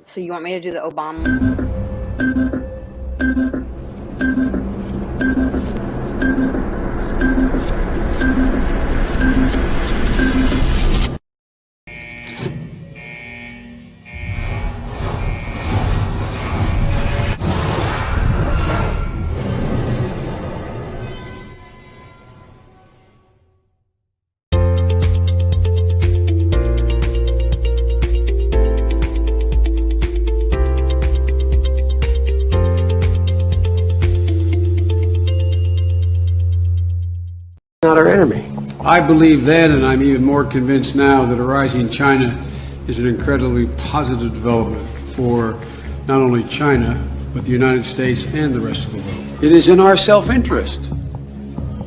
So you want me to do the Obama? Not our enemy. I believe then, and I'm even more convinced now, that a rising China is an incredibly positive development for not only China, but the United States and the rest of the world. It is in our self-interest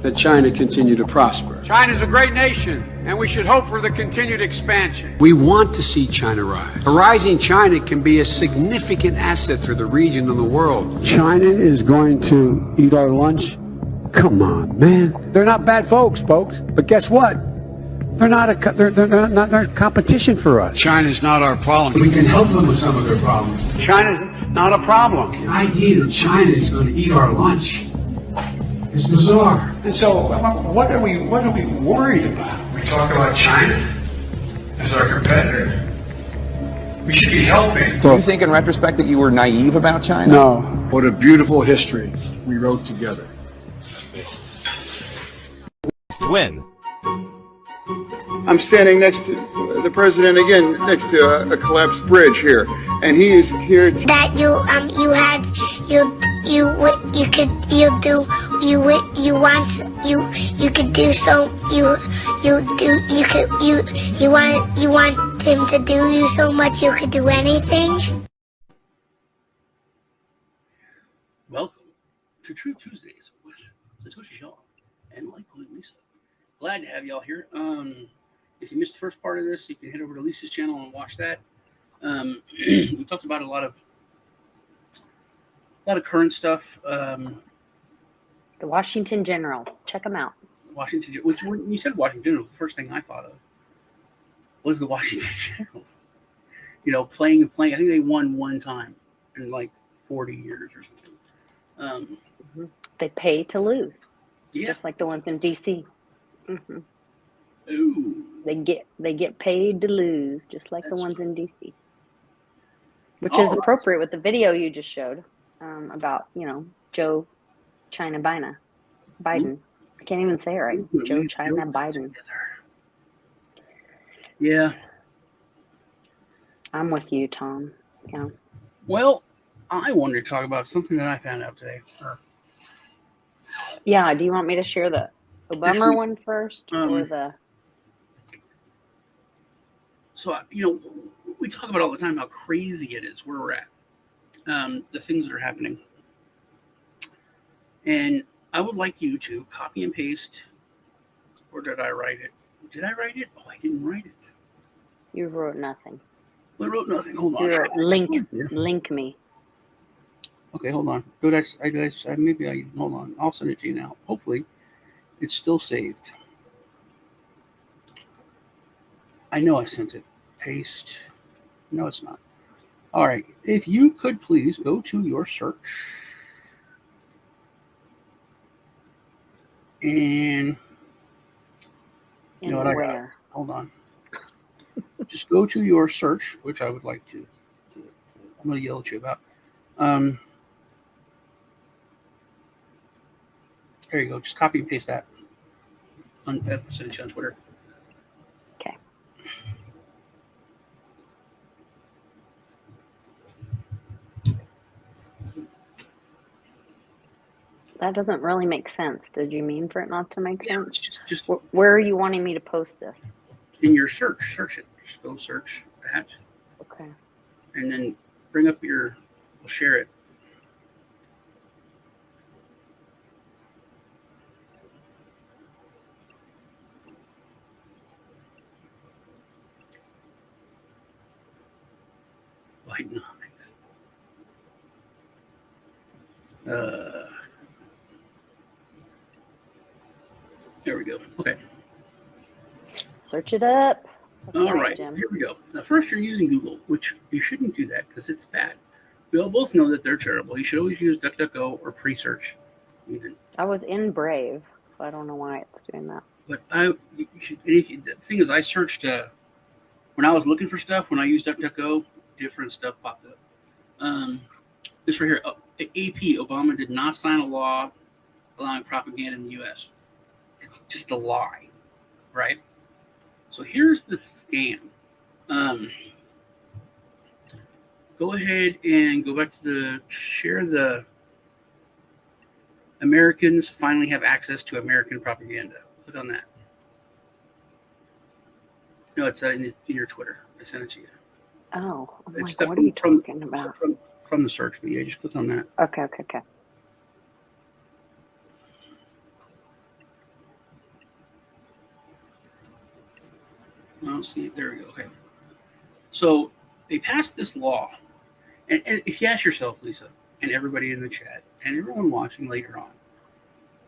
that China continue to prosper. China is a great nation, and we should hope for the continued expansion. We want to see China rise. A rising China can be a significant asset for the region and the world. China is going to eat our lunch? Come on, man. They're not bad folks, but guess what? They're not they're competition for us. China's not our problem. We can help them with some of their problems. China's not a problem. The idea that China is going to eat our lunch is bizarre. And so, what are we worried about? We talk about China as our competitor. We should be helping. Do you think, in retrospect, that you were naive about China? No. What a beautiful history we wrote together. Win. I'm standing next to the president again, next to a collapsed bridge here, and he is here to that you want him to do you so much you could do anything. Welcome to Truth Tuesdays with Satoshi Shaw and Litecoin Lisa. Glad to have y'all here. If you missed the first part of this, you can head over to Lisa's channel and watch that. We talked about a lot of current stuff. The Washington Generals. Check them out. Washington, which when you said Washington Generals, the first thing I thought of was the Washington Generals. You know, playing. I think they won one time in like 40 years or something. They pay to lose. Yeah. Just like the ones in DC. Mm-hmm. Ooh. They get paid to lose, just like the ones in DC. Which is appropriate with the video you just showed about, Joe China Biden. I can't even say it right. Joe China Biden. Yeah. I'm with you, Tom. Yeah. Well, I wanted to talk about something that I found out today. Yeah. Do you want me to share the Obama one first, or the? So, we talk about all the time how crazy it is where we're at, the things that are happening. And I would like you to copy and paste, or did I write it? Did I write it? Oh, I didn't write it. You wrote nothing. I wrote nothing. Hold on. You wrote link me. Okay, hold on. Hold on. I'll send it to you now. Hopefully, it's still saved. I know I sent it. Paste. No, it's not. All right. If you could please go to your search. And you know what I got? Hold on. Just go to your search, which I would like to I'm going to yell at you about. There you go. Just copy and paste that. Send it on Twitter. Okay. That doesn't really make sense. Did you mean for it not to make sense? Just where are you wanting me to post this? In your search. Search it. Just go search that. Okay. And then bring up we'll share it. Bidenomics. There we go. Okay. Search it up. That's All right, Jim. here we go. Now, first, you're using Google, which you shouldn't do that because it's bad. We all both know that they're terrible. You should always use DuckDuckGo or pre-search, even. I was in Brave, so I don't know why it's doing that. But the thing is, I searched when I was looking for stuff. When I used DuckDuckGo, different stuff popped up. This right here, AP, Obama did not sign a law allowing propaganda in the U.S. It's just a lie, right? So here's the scam. Go ahead and go back to share the Americans finally have access to American propaganda. Click on that. No, it's in your Twitter. I sent it to you. Oh, I'm It's like, stuff what are you talking about? From the search, but yeah, just click on that. Okay. Oh, see, there we go. Okay. So they passed this law. And if you ask yourself, Lisa, and everybody in the chat, and everyone watching later on,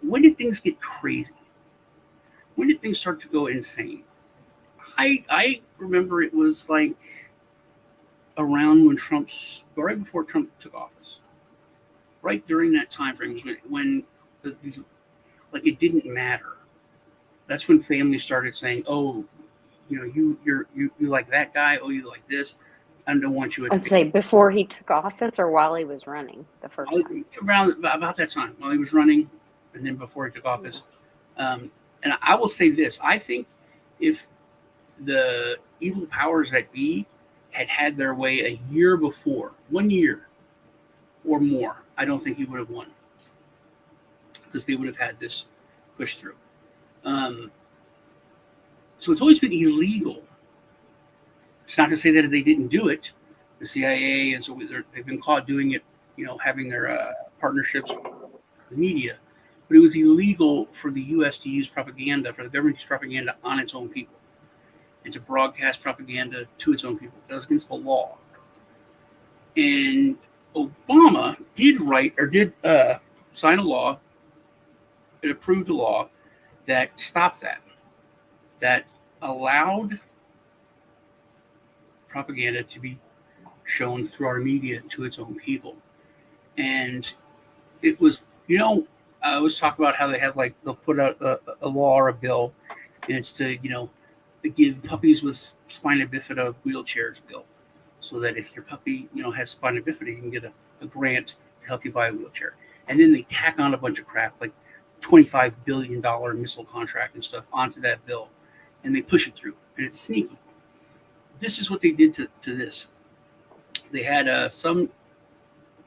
when did things get crazy? When did things start to go insane? I remember it was like around when right before Trump took office. Right during that time frame when it didn't matter. That's when families started saying, "Oh, you like that guy? Oh, you like this? I don't want you." I'd say before he took office or while he was running the first time. Around about that time, while he was running, and then before he took office. And I will say this: I think if the evil powers that be had their way a year before, 1 year or more, I don't think he would have won because they would have had this pushed through. So it's always been illegal. It's not to say that they didn't do it. The CIA, and so they've been caught doing it, having their partnerships with the media. But it was illegal for the U.S. to use propaganda, for the government to use propaganda on its own people and to broadcast propaganda to its own people. That was against the law. And Obama did sign a law, it approved a law that stopped that allowed propaganda to be shown through our media to its own people. And it was, I always talk about how they have they'll put out a law or a bill, and it's to, give puppies with spina bifida wheelchairs bill, so that if your puppy, has spina bifida, you can get a grant to help you buy a wheelchair. And then they tack on a bunch of crap, like $25 billion missile contract and stuff onto that bill, and they push it through, and it's sneaky. This is what they did to this. They had some,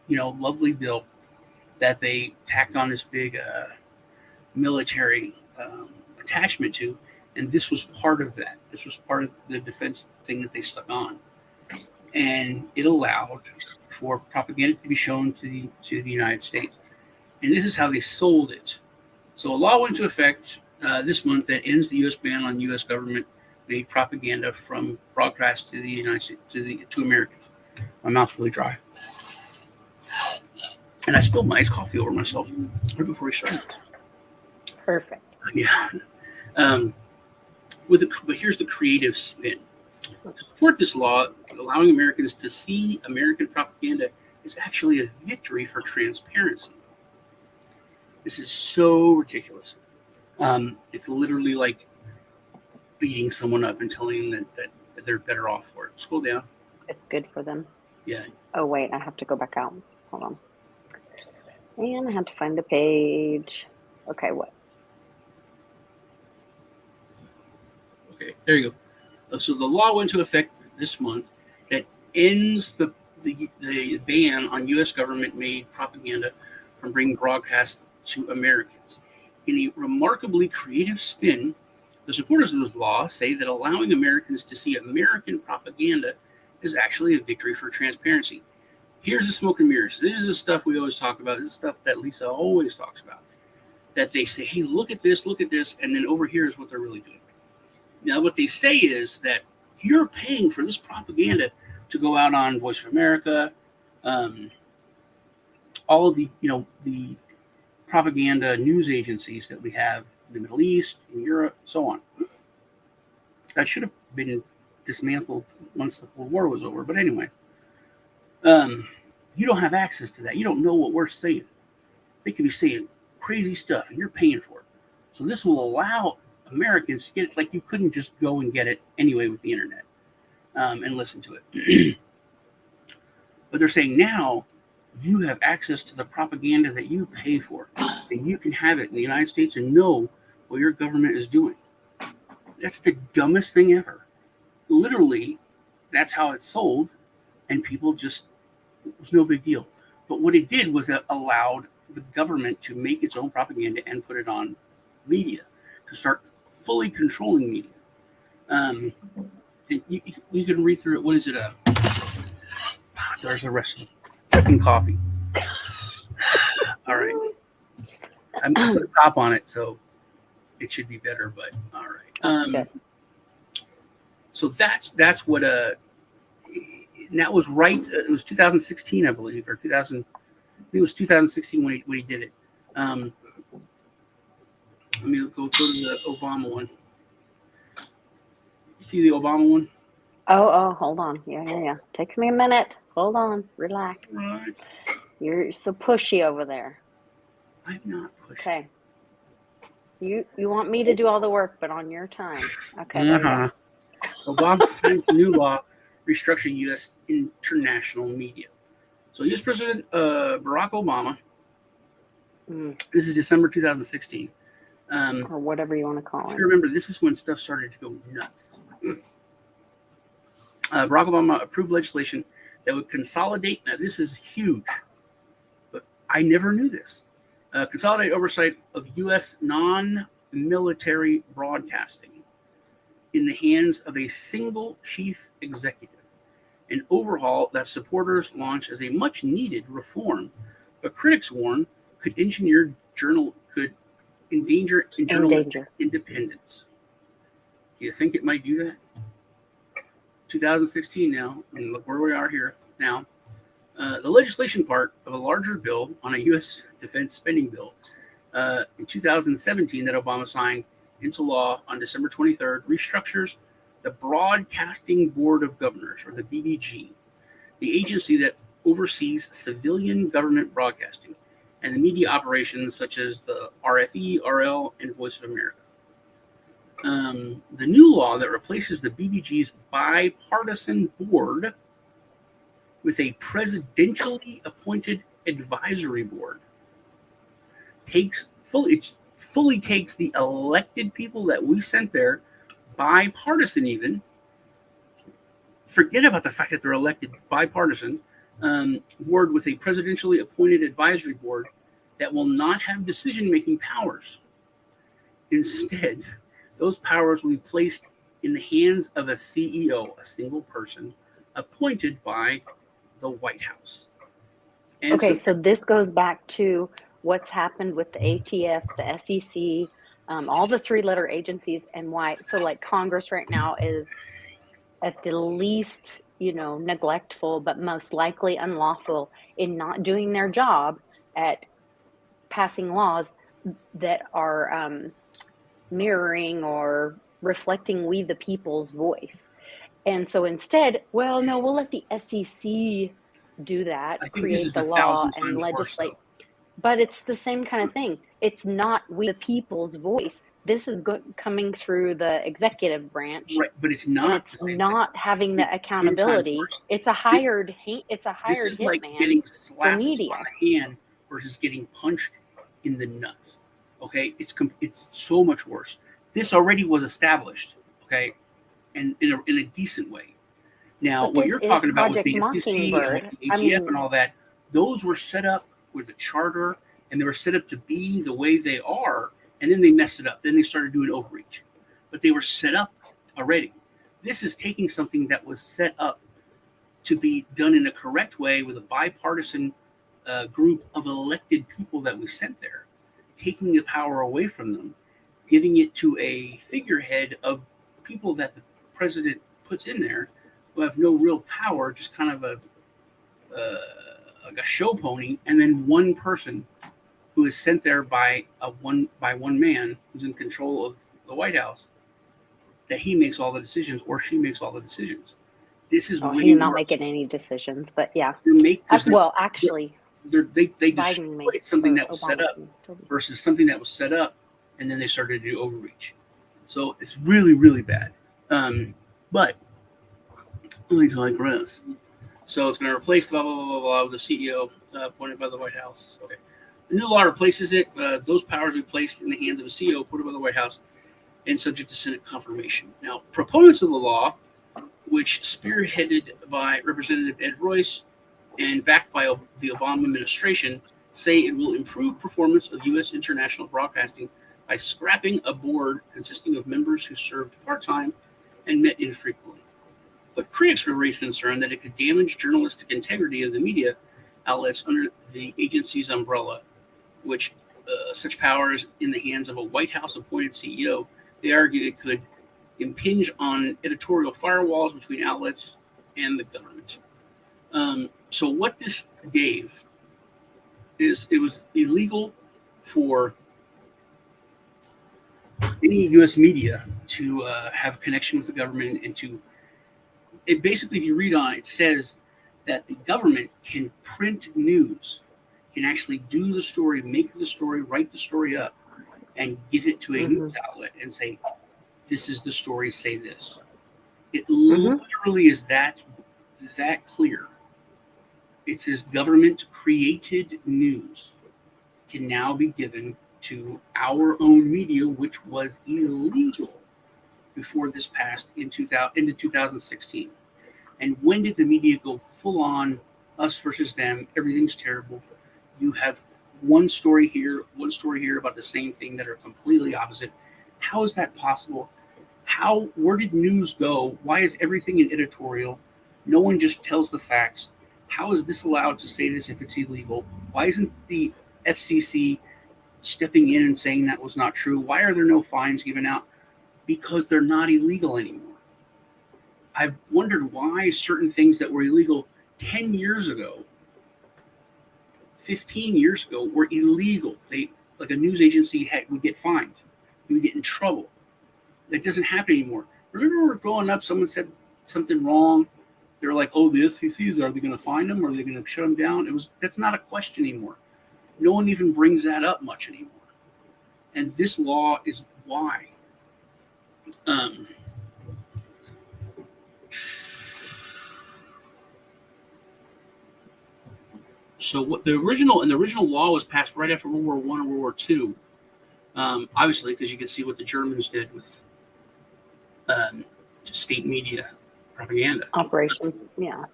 lovely bill that they tacked on this big military attachment to, and this was part of that. This was part of the defense thing that they stuck on, and it allowed for propaganda to be shown to the United States. And this is how they sold it. So a law went into effect this month that ends the U.S. ban on U.S. government-made propaganda from broadcast to the United States to Americans. My mouth's really dry, and I spilled my iced coffee over myself right before we started. Perfect. Yeah. But here's the creative spin. To support this law, allowing Americans to see American propaganda is actually a victory for transparency. This is so ridiculous. It's literally like beating someone up and telling them that they're better off for it. Scroll down. It's good for them. Yeah. Oh, wait, I have to go back out. Hold on. And I have to find the page. Okay, what? Okay, there you go. So the law went into effect this month that ends the ban on U.S. government-made propaganda from being broadcast to Americans. In a remarkably creative spin, the supporters of this law say that allowing Americans to see American propaganda is actually a victory for transparency. Here's the smoke and mirrors. This is the stuff we always talk about. This is stuff that Lisa always talks about. That they say, hey, look at this, and then over here is what they're really doing. Now, what they say is that you're paying for this propaganda to go out on Voice of America, all of the propaganda news agencies that we have in the Middle East, in Europe, so on. That should have been dismantled once the Cold War was over. But anyway, you don't have access to that. You don't know what we're saying. They could be saying crazy stuff, and you're paying for it. So this will allow Americans to get it like you couldn't just go and get it anyway with the internet and listen to it. But they're saying now you have access to the propaganda that you pay for, and you can have it in the United States and know what your government is doing. That's the dumbest thing ever. Literally, that's how it's sold, and people just, it was no big deal. But what it did was it allowed the government to make its own propaganda and put it on media, to start fully controlling media. And you can read through it. What is it? There's the rest of it. Drinking coffee. All right. I'm going to put a top on it, so it should be better, but all right. So that's what that was right. It was 2016, I believe, or 2000. I think it was 2016 when he did it. Let me go to the Obama one. You see the Obama one? Oh, hold on. Yeah. Takes me a minute. Hold on. Relax. Right. You're so pushy over there. I'm not pushing. Okay. You want me to do all the work, but on your time. Okay. Obama signs a new law restructuring U.S. international media. So U.S. President Barack Obama, this is December 2016. Or whatever you want to call If it. you remember, this is when stuff started to go nuts. Barack Obama approved legislation that would consolidate, now this is huge, but I never knew this, consolidate oversight of U.S. non-military broadcasting in the hands of a single chief executive, an overhaul that supporters launch as a much-needed reform, but critics warn could endanger journalistic independence. Do you think it might do that? 2016 now, and look where we are here now. The legislation part of a larger bill on a U.S. defense spending bill in 2017 that Obama signed into law on December 23rd restructures the Broadcasting Board of Governors, or the BBG, the agency that oversees civilian government broadcasting and the media operations such as the RFE, RL, and Voice of America. The new law that replaces the BBG's bipartisan board with a presidentially appointed advisory board fully takes the elected people that we sent there, bipartisan even, forget about the fact that they're elected, bipartisan, board with a presidentially appointed advisory board that will not have decision-making powers. Instead, those powers will be placed in the hands of a CEO, a single person, appointed by the White House. And okay, so this goes back to what's happened with the ATF, the SEC, all the three-letter agencies, and why. So, like, Congress right now is at the least, neglectful, but most likely unlawful in not doing their job at passing laws that are mirroring or reflecting we the people's voice. And so instead, well, no, we'll let the SEC do that, create the law and legislate. But it's the same kind of thing. It's not we the people's voice. This is coming through the executive branch, right? But it's not. It's not having the accountability. It's a hired. It's a hired hitman. Like getting slapped on the hand versus getting punched in the nuts. Okay, it's so much worse. This already was established. Okay, and in a decent way. Now, what you're talking about with the SEC and the ATF and all that, those were set up with a charter, and they were set up to be the way they are. And then they messed it up. Then they started doing overreach. But they were set up already. This is taking something that was set up to be done in a correct way with a bipartisan group of elected people that we sent there, taking the power away from them, giving it to a figurehead of people that the president puts in there who have no real power, just kind of like a show pony, and then one person who is sent there by one man who's in control of the White House that he makes all the decisions or she makes all the decisions. This is way he's not more making any decisions, but yeah. well, Actually, they Biden destroyed makes something or that was set Obama up can still do. versus something that was set up, and then they started to do overreach. So it's really, really bad. But let me digress. So it's going to replace blah, blah, blah, blah, blah, with the CEO appointed by the White House. Okay. The new law replaces it. Those powers will be placed in the hands of a CEO appointed by the White House and subject to Senate confirmation. Now, proponents of the law, which spearheaded by Representative Ed Royce and backed by the Obama administration, say it will improve performance of U.S. international broadcasting by scrapping a board consisting of members who served part-time and met infrequently. But critics were raised concern that it could damage journalistic integrity of the media outlets under the agency's umbrella, which such powers in the hands of a White House-appointed CEO. They argue it could impinge on editorial firewalls between outlets and the government. So what this gave is it was illegal for any U.S. media to have a connection with the government and to it basically, if you read on it, it says that the government can print news, can actually do the story, make the story, write the story up, and give it to a news outlet and say, this is the story, say this. It literally is that clear. It says government created news can now be given to our own media, which was illegal before this passed into 2016. And when did the media go full on us versus them? Everything's terrible. You have one story here about the same thing that are completely opposite. How is that possible? Where did news go? Why is everything in editorial? No one just tells the facts. How is this allowed to say this if it's illegal? Why isn't the FCC stepping in and saying that was not true? Why are there no fines given out? Because they're not illegal anymore. I've wondered why certain things that were illegal 10 years ago, 15 years ago, were illegal. Like a news agency would get fined. You would get in trouble. That doesn't happen anymore. Remember when we were growing up, someone said something wrong. They were like, oh, the FCC, are they going to fine them? Or are they going to shut them down? That's not a question anymore. No one even brings that up much anymore. And this law is why. So what the original law was passed right after World War I and World War II. Obviously, because you can see what the Germans did with state media propaganda. Operation, yeah.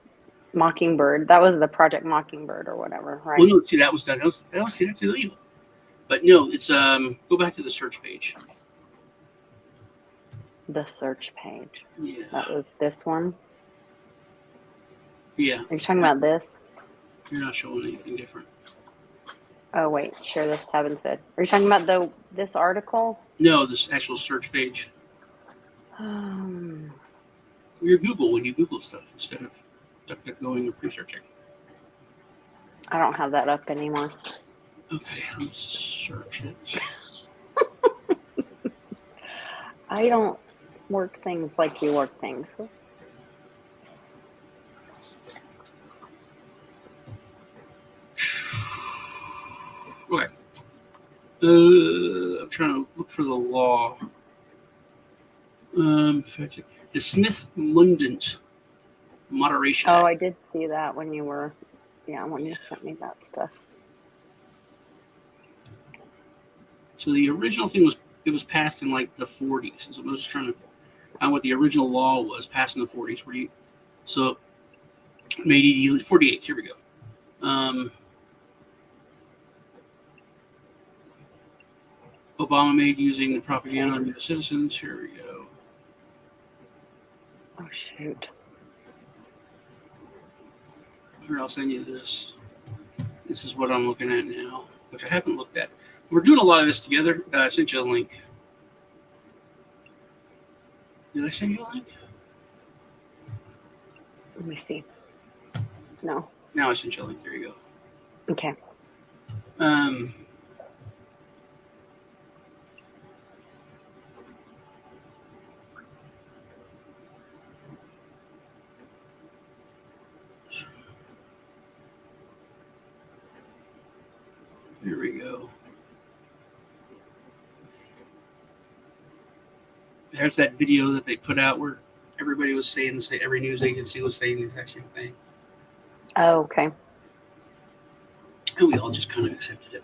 Mockingbird. That was the Project Mockingbird or whatever, right? Well, no, see, that was done. That's illegal. But no, it's go back to the search page. The search page. Yeah. That was this one. Yeah. Are you talking about this? You're not showing anything different. Oh wait, share this tab instead. Are you talking about this article? No, this actual search page. Your Google when you Google stuff instead of going or researching. I don't have that up anymore. Okay, let's search it. I don't work things like you work things. Okay. I'm trying to look for the law. The Smith-Mundt Moderation Oh, Act. I did see that when you sent me that stuff. So the original thing was passed in like the 40s. So I was just trying to find what the original law was passed in the 40s. So made it 48. Here we go. Obama made using the propaganda on U.S. citizens. Here we go. Oh shoot. Here, I'll send you this. This is what I'm looking at now, which I haven't looked at. We're doing a lot of this together. I sent you a link. Did I send you a link? Let me see. No. Now I sent you a link. There you go. Okay. Here we go. There's that video that they put out where everybody was saying the same, every news agency was saying the exact same thing. Oh, okay. And we all just kind of accepted it.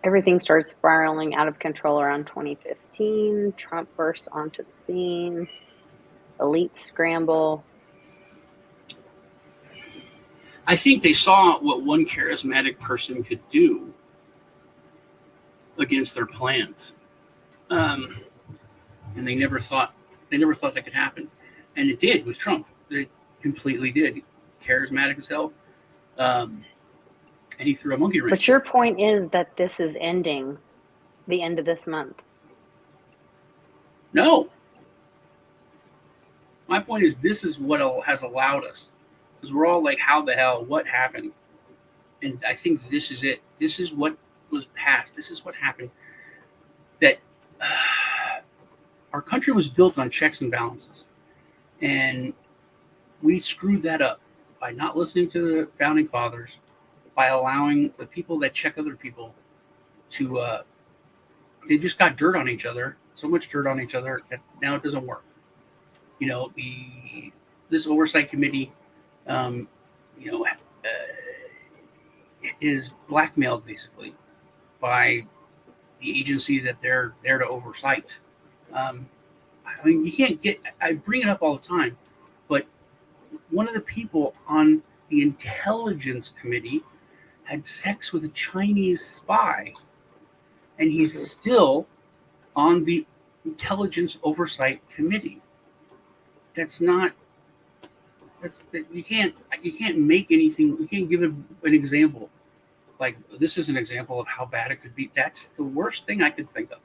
Everything started spiraling out of control around 2015. Trump burst onto the scene. Elite scramble. I think they saw what one charismatic person could do against their plans, and they never thought that could happen, and it did with Trump. It completely did. Charismatic as hell, and he threw a monkey wrench. But your point is that this is ending the end of this month. No, my point is this is what has allowed us, because we're all like, how the hell, what happened? And I think this is it. This is what was passed. This is what happened. That our country was built on checks and balances, and we screwed that up by not listening to the founding fathers, by allowing the people that check other people to they just got dirt on each other, so much dirt on each other that now it doesn't work. You know, this oversight committee is blackmailed basically by the agency that they're there to oversight. I mean, you can't get, I bring it up all the time, but one of the people on the intelligence committee had sex with a Chinese spy, and he's still on the intelligence oversight committee. You can't make anything, you can't give an example. Like, this is an example of how bad it could be. That's the worst thing I could think of.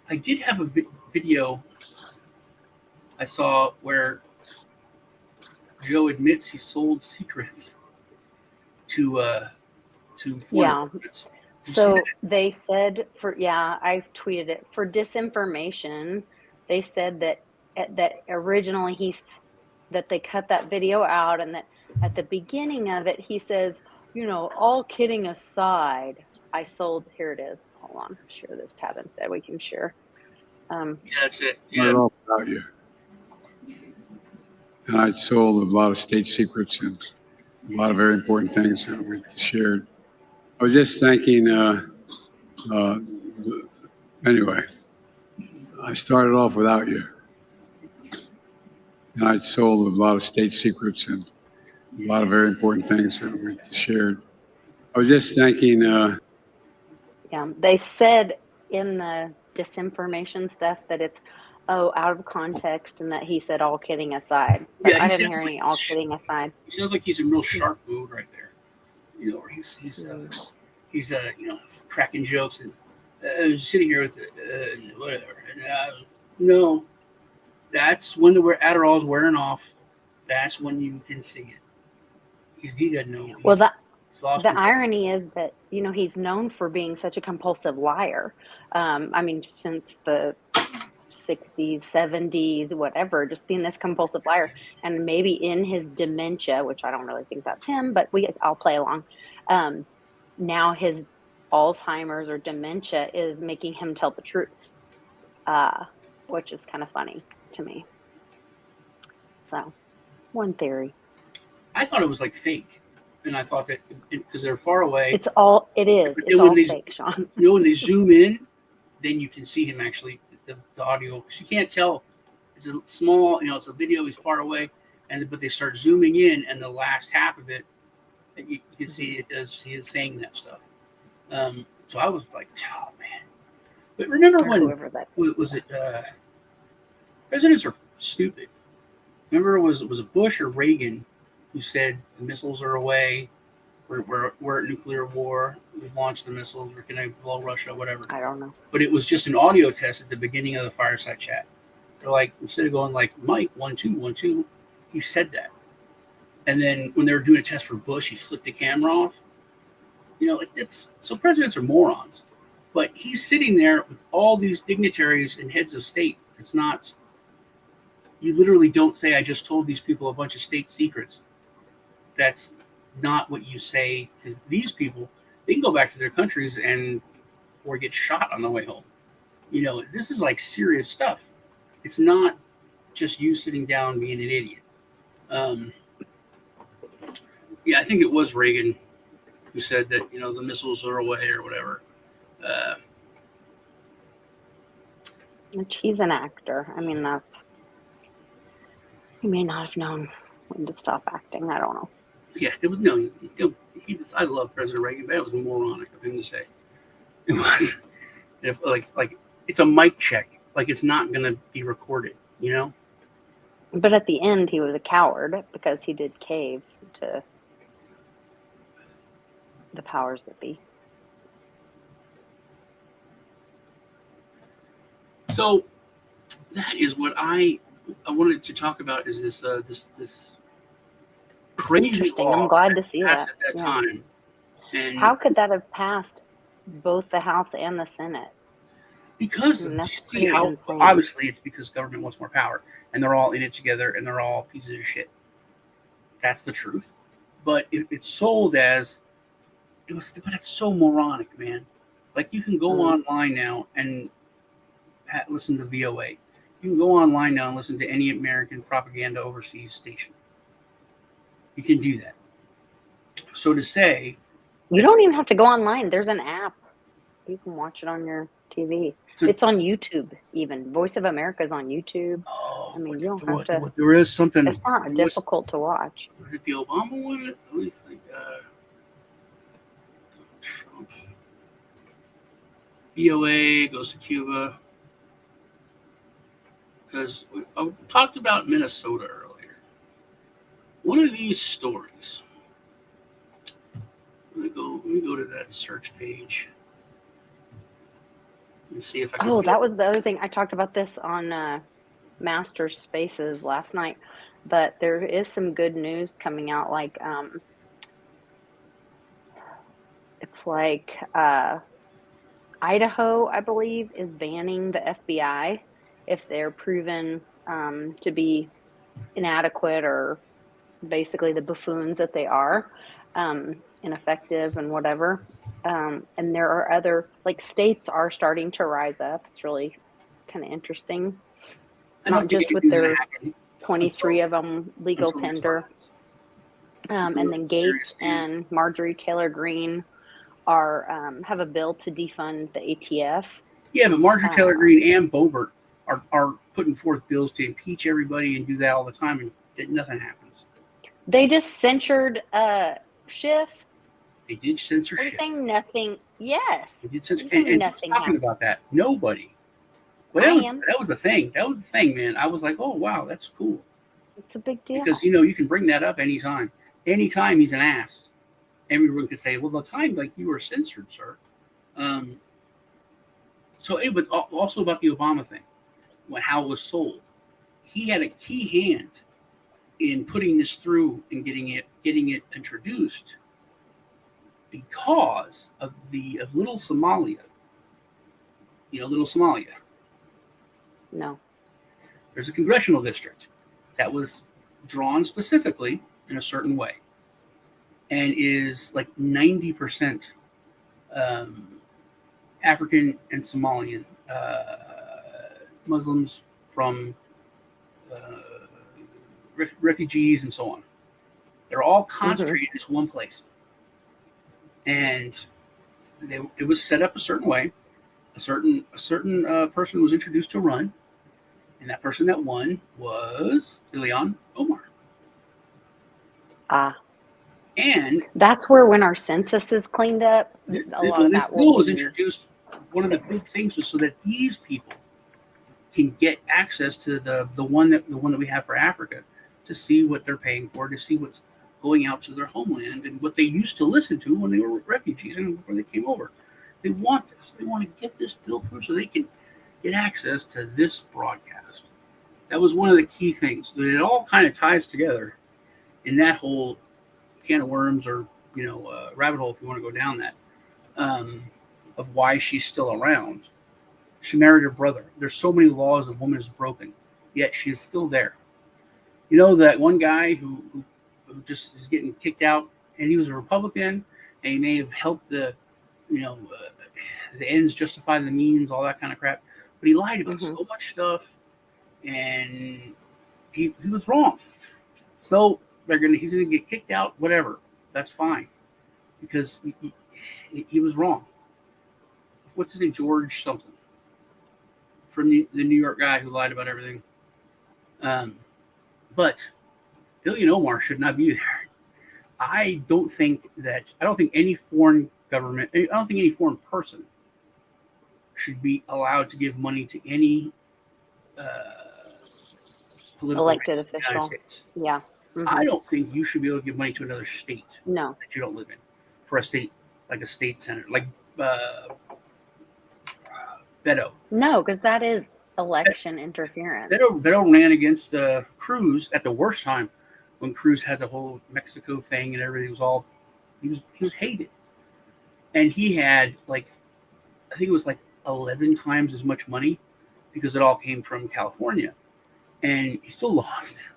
I did have a video I saw where Joe admits he sold secrets to foreign governments. So they said I tweeted it for disinformation. They said that originally that they cut that video out, and that at the beginning of it he says, all kidding aside, I sold. Here it is. Hold on, share this tab instead. We can share. Yeah, that's it. Yeah. Not all about you. And I sold a lot of state secrets and a lot of very important things that we shared. I was just thinking, anyway, I started off without you. And I sold a lot of state secrets and a lot of very important things that we shared. I was just thinking. They said in the disinformation stuff that it's out of context, and that he said all kidding aside. But I didn't hear any all kidding aside. He sounds like he's in real sharp mood right there. Where he's cracking jokes and sitting here with whatever. No, that's when the Adderall's wearing off. That's when you can see it. He doesn't know. Well, the irony is that he's known for being such a compulsive liar. I mean, since the 60s, 70s, whatever, just being this compulsive liar. And maybe in his dementia, which I don't really think that's him, but I'll play along. Now his Alzheimer's or dementia is making him tell the truth, which is kind of funny to me. So, one theory. I thought it was like fake. And I thought that because they're far away. It is. It's all fake, Sean. When they zoom in, then you can see him actually, the audio. Because you can't tell. It's a small, it's a video, he's far away. But they start zooming in, and the last half of it, you can see he is saying that stuff. So I was like, oh, man. But remember when was it, presidents are stupid. Remember, was it Bush or Reagan who said the missiles are away, we're at nuclear war, we've launched the missiles, we're going to blow Russia, whatever. I don't know. But it was just an audio test at the beginning of the fireside chat. They're like, instead of going like, Mike, 1, 2, 1, 2, he said that. And then when they were doing a test for Bush, he flipped the camera off. So presidents are morons. But he's sitting there with all these dignitaries and heads of state. It's not, you literally don't say, I just told these people a bunch of state secrets. That's not what you say to these people. They can go back to their countries or get shot on the way home. This is like serious stuff. It's not just you sitting down being an idiot. Yeah, I think it was Reagan who said that, the missiles are away or whatever. Which he's an actor. I mean, he may not have known when to stop acting. I don't know. Yeah, there was no. I love President Reagan, but that was moronic of him to say. It was like it's a mic check. Like it's not going to be recorded, But at the end, he was a coward because he did cave to the powers that be. So that is what I wanted to talk about. Is this crazy Interesting. law I'm glad to see passed that. at that time? And how could that have passed both the House and the Senate? Because obviously it's because government wants more power, and they're all in it together, and they're all pieces of shit. That's the truth. But it's sold as but it's so moronic, man. Like you can go online now and listen to VOA. You can go online now and listen to any American propaganda overseas station. You can do that. So to say, you don't even have to go online. There's an app. You can watch it on your TV. It's on YouTube even. Voice of America is on YouTube. Oh, I mean, you don't have to. There is something. It's not difficult to watch. Was it the Obama one? Let me think. Trump. VOA goes to Cuba. Because I talked about Minnesota earlier. One of these stories. Let me go to that search page and see if I can. Oh, that was the other thing. I talked about this on Master Spaces last night, but there is some good news coming out. Like, it's like Idaho, I believe, is banning the FBI if they're proven to be inadequate or basically the buffoons that they are, ineffective and whatever. And there are other, like, states are starting to rise up. It's really kind of interesting. Not just with their 23 of them legal tender. And then Gates and Marjorie Taylor Greene are have a bill to defund the ATF. Yeah, but Marjorie Taylor Greene and Boebert are putting forth bills to impeach everybody and do that all the time, and nothing happens. They just censured Schiff. They did censor Schiff. Saying nothing. Yes. They did censor, and nothing talking about that. Nobody. But that was the thing. That was the thing, man. I was like, oh, wow, that's cool. It's a big deal. Because, you can bring that up anytime. Anytime he's an ass. Everyone could say, well, the time, like, you were censored, sir. But also about the Obama thing, how it was sold. He had a key hand in putting this through and getting it introduced because of Little Somalia. Little Somalia. No. There's a congressional district that was drawn specifically in a certain way and is like 90% African and Somalian Muslims from refugees and so on. They're all concentrated in this one place. And it was set up a certain way. A certain person was introduced to run. And that person that won was Ilhan Omar. And that's where, when our census is cleaned up, a lot of this that bill was introduced. One of the big things was so that these people can get access to the one that we have for Africa, to see what they're paying for, to see what's going out to their homeland and what they used to listen to when they were refugees and before they came over. They want this. They want to get this bill through so they can get access to this broadcast. That was one of the key things. It all kind of ties together in that whole can of worms, or rabbit hole, if you want to go down that. of why she's still around. She married her brother. There's so many laws the woman has broken, yet she is still there. You know that one guy who just is getting kicked out, and he was a Republican, and he may have helped the ends justify the means, all that kind of crap. But he lied about so much stuff, and he was wrong. So he's gonna get kicked out. Whatever, that's fine, because he was wrong. What's his name? George something, from the New York guy who lied about everything. But Ilhan Omar should not be there. I don't think any foreign government, I don't think any foreign person should be allowed to give money to any political elected official. Yeah. Mm-hmm. I don't think you should be able to give money to another state that you don't live in, for a state, like a state senator, like Beto. No, because that is election interference. Beto ran against Cruz at the worst time, when Cruz had the whole Mexico thing and everything. He was hated, and he had I think it was 11 times as much money, because it all came from California, and he still lost.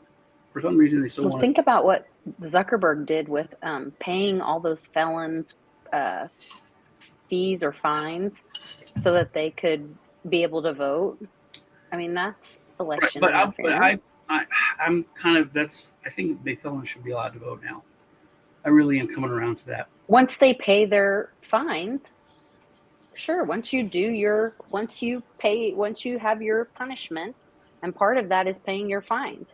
For some reason, they still wanted. Think about what Zuckerberg did with paying all those felons fees or fines so that they could be able to vote. I mean, that's election interference. I'm kind of I think the felons should be allowed to vote now. I really am coming around to that. Once they pay their fines, sure. Once you have your punishment, and part of that is paying your fines.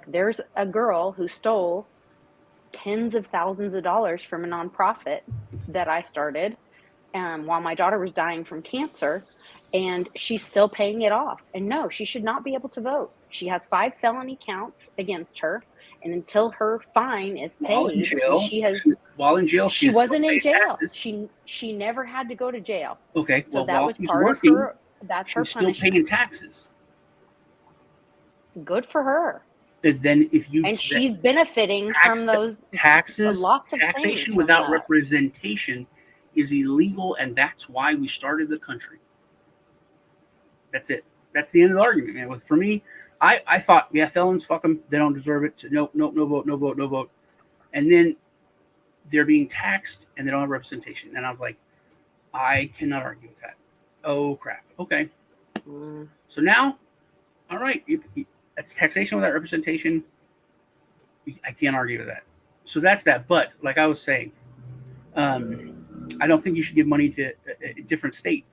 There's a girl who stole tens of thousands of dollars from a nonprofit that I started while my daughter was dying from cancer, and she's still paying it off. And no, she should not be able to vote. She has 5 felony counts against her, and until her fine is paid, while in jail, she wasn't in jail. She never had to go to jail. Okay, so that was part of her. That's her punishment. Still paying taxes. Good for her. And then she's benefiting from those taxes. Lots of taxation without representation is illegal, and that's why we started the country. That's it. That's the end of the argument, man. For me, I thought, yeah, felons, fuck them. They don't deserve it. No vote. And then they're being taxed, and they don't have representation. And I was like, I cannot argue with that. Oh, crap. Okay. So now, all right, it's taxation without representation. I can't argue with that. So that's that. But like I was saying, I don't think you should give money to a different state.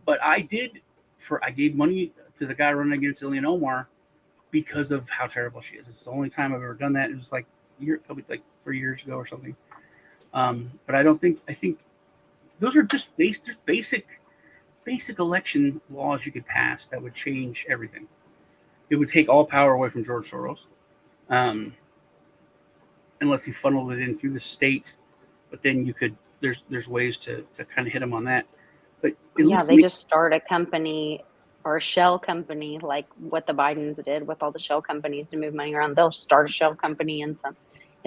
But I gave money to the guy running against Ilhan Omar because of how terrible she is. It's the only time I've ever done that. It was probably 3 years ago or something. But I think those are just basic election laws you could pass that would change everything. It would take all power away from George Soros, unless he funneled it in through the state. But then you could. There's ways to kind of hit him on that. But they just start a company or a shell company, like what the Bidens did with all the shell companies to move money around. They'll start a shell company in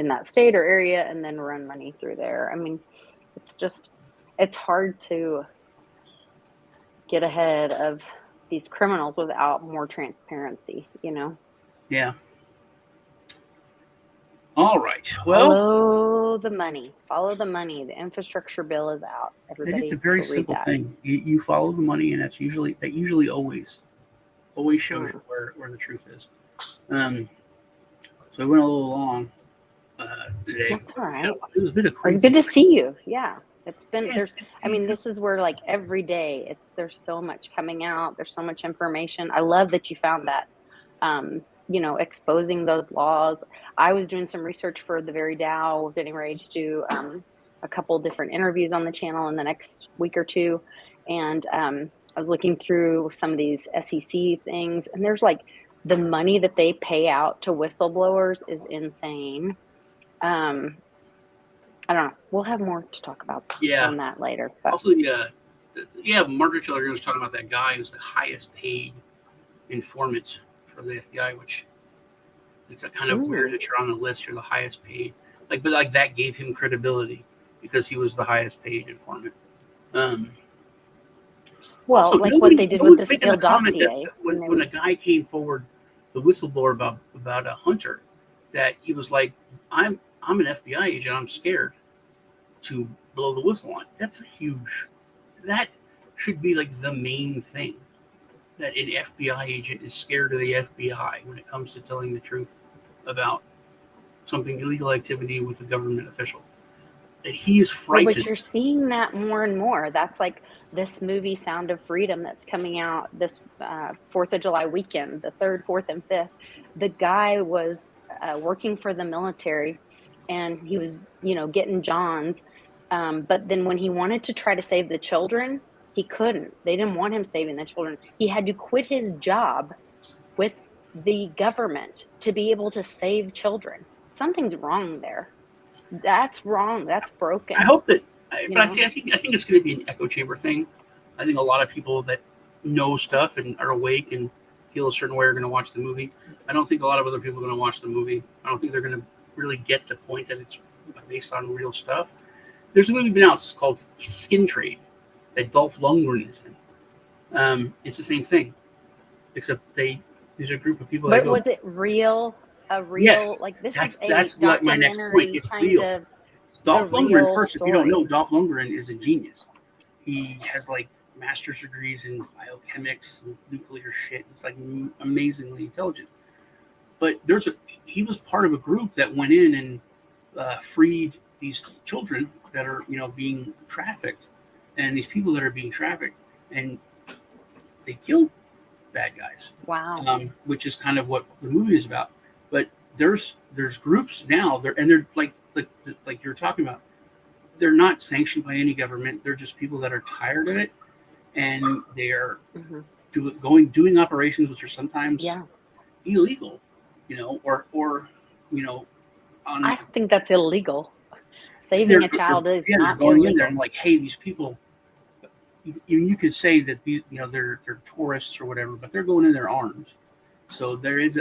that state or area and then run money through there. I mean, it's hard to get ahead of these criminals without more transparency, Yeah. All right. Well, follow the money. The infrastructure bill is out. Everybody, it's a very simple thing. You follow the money, and that usually always shows you where the truth is. So we went a little long today. That's all right. It was a bit of crazy. It's good to see you. Yeah. It's been this is where every day there's so much coming out. There's so much information. I love that you found that, exposing those laws. I was doing some research for the very Dow. We're getting ready to do a couple different interviews on the channel in the next week or two. And I was looking through some of these SEC things, and there's the money that they pay out to whistleblowers is insane. I don't know. We'll have more to talk about on that later. But. Also, Margaret Taylor was talking about that guy who's the highest paid informant for the FBI, which it's kind of weird that you're on the list. You're the highest paid. But that gave him credibility because he was the highest paid informant. Well, Also, like what nobody, they did no with one's the making a Steele comment that dossier. when a guy came forward, the whistleblower about a hunter, that he was like, I'm an FBI agent. I'm scared to blow the whistle on. That's a huge. That should be like the main thing. That an FBI agent is scared of the FBI when it comes to telling the truth about something illegal activity with a government official. That he is Well, but frightened. you're seeing that more and more. That's like this movie Sound of Freedom that's coming out this 4th of July weekend, the 3rd, 4th, and 5th. The guy was working for the military, and he was, getting Johns. But then when he wanted to try to save the children, he couldn't. They didn't want him saving the children. He had to quit his job with the government to be able to save children. Something's wrong there. That's wrong. That's broken. I hope that, You but know? I think it's going to be an echo chamber thing. I think a lot of people that know stuff and are awake and feel a certain way are going to watch the movie. I don't think a lot of other people are going to watch the movie. I don't think they're going to really get the point that it's based on real stuff. There's a movie been out called Skin Trade that Dolph Lundgren is in. It's the same thing, except there's a group of people that But go, was it real? yes, like this that's is a that's what my next point. documentary It's kind real. of Dolph a Lundgren, real first, if you don't story. know, Dolph Lundgren is a genius. He has like master's degrees in biochemics and nuclear shit. He's like amazingly intelligent. But he was part of a group that went in and freed these children that are being trafficked, and these people that are being trafficked, and they killed bad guys. Wow. Which is kind of what the movie is about. But there's groups now they're like you're talking about. They're not sanctioned by any government. They're just people that are tired of it, and they're doing operations which are sometimes illegal, or on. I don't think that's illegal. Saving a child is not going illegal. in there and like, hey, these people. You could say that they're tourists or whatever, but they're going in there armed. So there is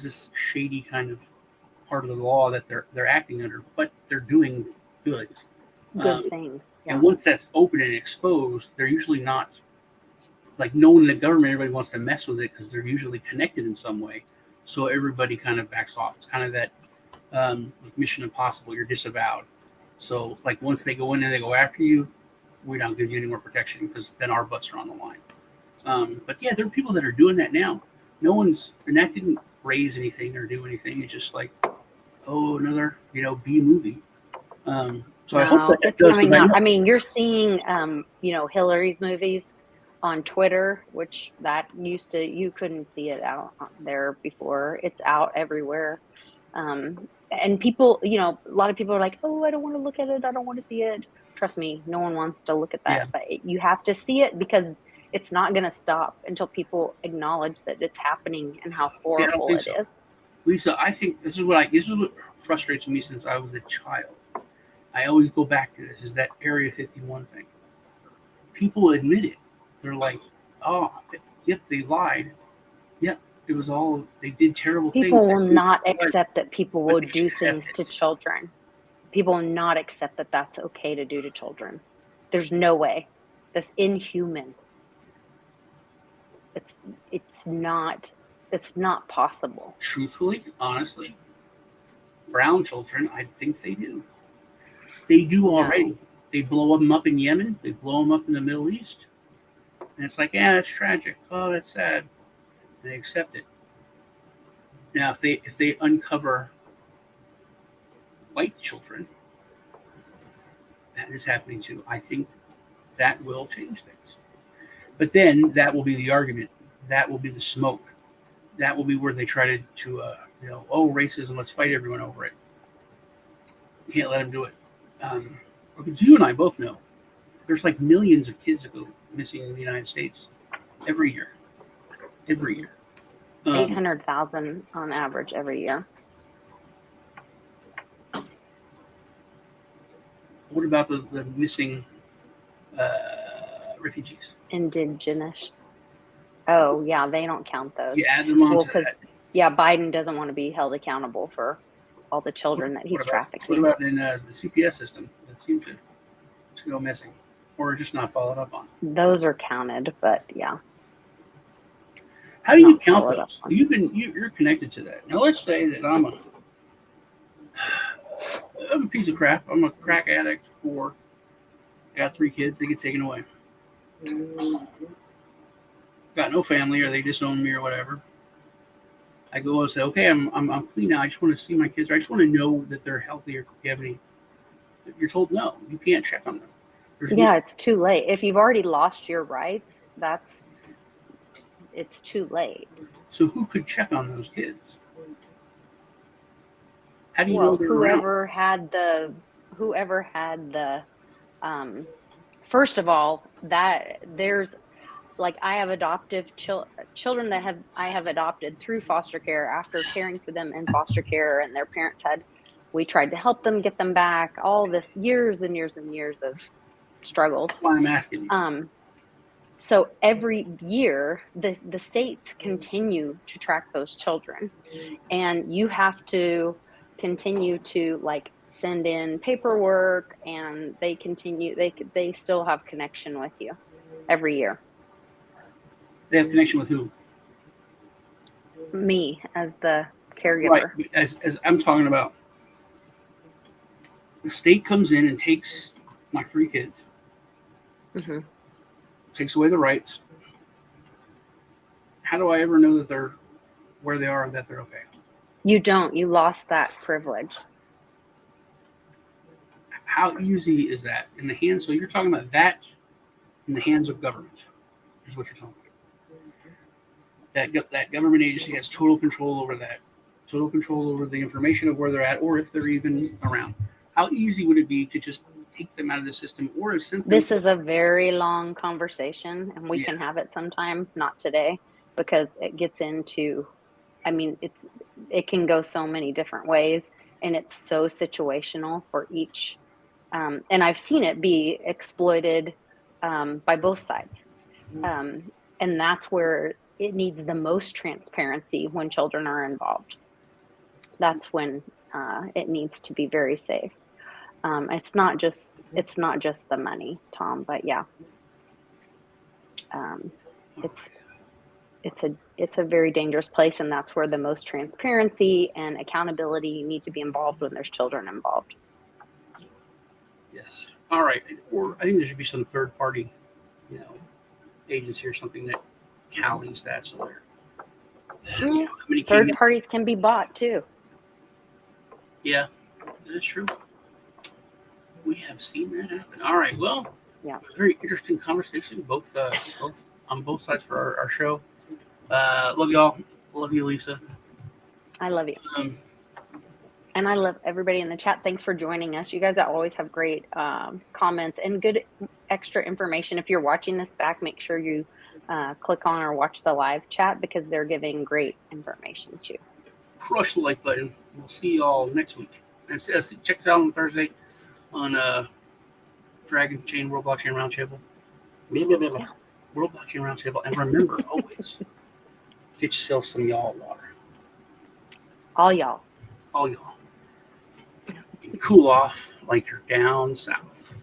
this shady kind of part of the law that they're acting under, but they're doing good things. Yeah. And once that's open and exposed, they're usually not like no one in the government. Everybody wants to mess with it because they're usually connected in some way. So everybody kind of backs off. It's kind of that like Mission Impossible. You're disavowed. So like once they go in and they go after you, we don't give you any more protection because then our butts are on the line. But yeah, there are people that are doing that now. No one's, and that didn't raise anything or do anything. It's just like, oh, another, B movie. So I hope that does. I mean, you're seeing, Hillary's movies on Twitter, which you couldn't see it out there before. It's out everywhere. And people, a lot of people are like, oh, I don't want to look at it. I don't want to see it. Trust me, no one wants to look at that. Yeah. But you have to see it because it's not going to stop until people acknowledge that it's happening and how horrible it is. Lisa, I think this is what frustrates me since I was a child. I always go back to this, is that Area 51 thing. People admit it. They're like, oh, yep, they lied. Yep, it was all, they did terrible things. People will not accept that people will do things to children. People will not accept that that's okay to do to children. There's no way. That's inhuman. It's not possible. Truthfully, honestly, brown children, I think they do. They do already. They blow them up in Yemen. They blow them up in the Middle East. And it's like, yeah, that's tragic. Oh, that's sad. And they accept it. Now, if they uncover white children, that is happening too. I think that will change things. But then that will be the argument. That will be the smoke. That will be where they try to oh, racism, let's fight everyone over it. You can't let them do it. Because you and I both know there's like millions of kids that go missing in the United States every year. 800,000 on average every year. What about the missing refugees? Indigenous. Oh, yeah, they don't count those. You add them on to that. Yeah, Biden doesn't want to be held accountable for all the children that he's trafficking. What about in the CPS system that seemed to go missing? or just not followed up on? Those are counted, but yeah. How do you Not count followed up those? on. You're connected to that. Now let's say that I'm a piece of crap. I'm a crack addict, or I got 3 kids. They get taken away. Got no family, or they disown me, or whatever. I go and say, okay, I'm clean now. I just want to see my kids. Or I just want to know that they're healthy. Or you have any? You're told no. You can't check on them. Yeah, it's too late. If you've already lost your rights, it's too late. So who could check on those kids? How do you Well, know they're around? whoever had the first of all, that there's like I have adoptive children that I have adopted through foster care after caring for them in foster care, and their parents we tried to help them get them back. All this years and years and years of struggles. That's why I'm asking you. So every year, the states continue to track those children, and you have to continue to like send in paperwork, and they still have connection with you every year. They have connection with who? Me as the caregiver. Right. As I'm talking about, the state comes in and takes my 3 kids, takes away the rights. How do I ever know that they're where they are and that they're okay? You don't. You lost that privilege. How easy is that in the hands? So you're talking about that in the hands of government, is what you're talking about. That government agency has total control over that, total control over the information of where they're at, or if they're even around. How easy would it be to just take them out of the system, or is simply? This is a very long conversation, and we can have it sometime, not today, because it gets into. I mean, it can go so many different ways, and it's so situational for each. And I've seen it be exploited by both sides. And that's where it needs the most transparency when children are involved. That's when it needs to be very safe. It's not just the money, Tom, but yeah, it's a very dangerous place, and that's where the most transparency and accountability need to be involved when there's children involved. Yes. All right. Or I think there should be some third party, agency or something that tallies that. So there. Third parties can be bought too. Yeah, that is true. We have seen that happen. All right. Well, yeah, it was a very interesting conversation, both on both sides for our show. Love y'all. Love you, Lisa. I love you. And I love everybody in the chat. Thanks for joining us. You guys always have great comments and good extra information. If you're watching this back, make sure you click on or watch the live chat, because they're giving great information too. Crush the like button. We'll see y'all next week. And check us out on Thursday on Dragon Chain World Blockchain Roundtable. World Blockchain Roundtable. And remember, always, get yourself some y'all water. All y'all. All y'all. You can cool off like you're down south.